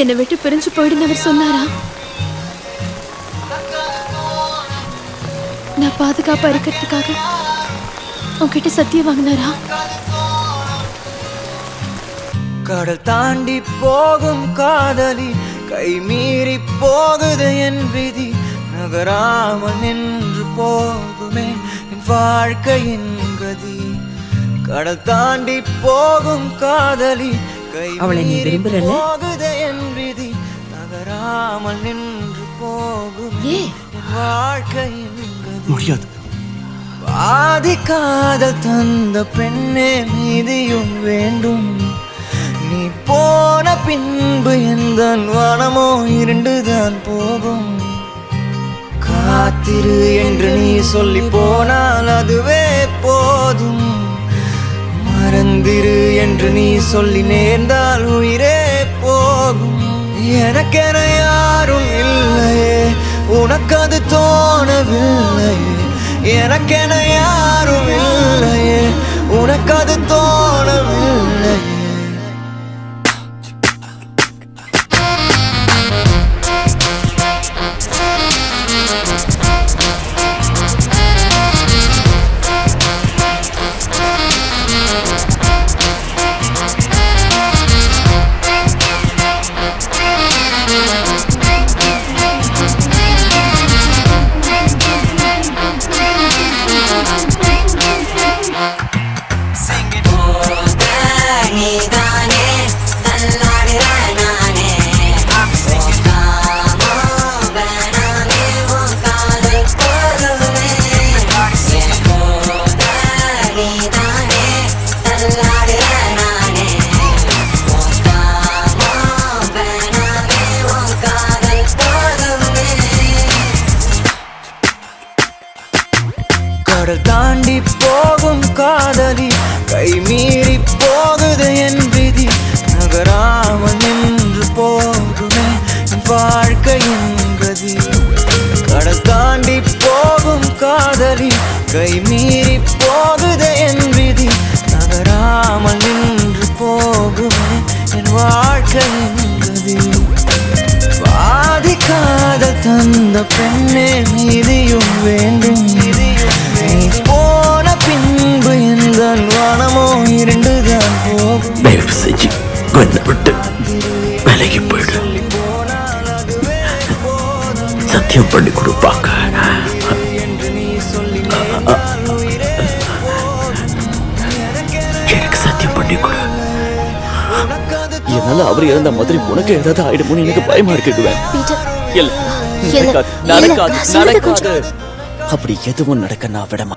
என்னை விட்டு பிரிஞ்சு போயிடுன்னு அவர் சொன்னாரா? நான் பாதுகாப்பா இருக்கிறதுக்காக உன்கிட்ட சத்தியம் வாங்கினாரா? கடல் தாண்டி போகும் காதலி கை மீறி போகுது என் விதி, நகராமல் நின்று போகுமே என் வாழ்க்கையின் கதி. கடல் தாண்டி போகும் காதலி கை மீறி போகுது என் விதி, நகராமல் நின்று போகுமே என் வாழ்க்கையின் கதி. முடியாது. ஆதி காதல் தந்த பெண்ணே மீதியும் வேண்டும், நீ போன பின்பு எந்த வானமோ இருண்டுதான் போகும். காத்திரு என்று நீ சொல்லி போனால் அதுவே போதும், மறந்திரு என்று நீ சொல்லி நேர்ந்தால் உயிரே போகும். எனக்கென யாரும் இல்லையே, உனக்கு அது தோணவில்லையே. எனக்கென யாரும் இல்லையே, உனக்கு அது தோணவில்லையே. கடல் தாண்டி போகும் காதலி கை மீறி போகுது என் விதி, நகராமல் நின்று போகுமே என் வாழ்க்கையின் கதி. கடல் தாண்டி போகும் காதலி கை மீறி போகுது என் விதி, நகராமல் நின்று போகுமே என் வாழ்க்கையின் கதி. பாதிக்காத தந்த பெண்ணே மீதியும் வேண்டும், நீ போன பின்பு எந்த வானமோ இருண்டுதான் போகும். தயவு செஞ்சு கொஞ்ச விட்டு விலகி போயிடு. சத்தியம் பண்ணி கொடுப்பாங்க. எனக்கு சத்தியம் பண்ணி கொடு. என்னால அவர் இறந்த மாதிரி உனக்கு ஏதாவது ஆயிடுமோன்னு எனக்கு பயமா இருக்குவேன். நடக்காது. அப்படி எதுவும் நடக்க நான் விடமா.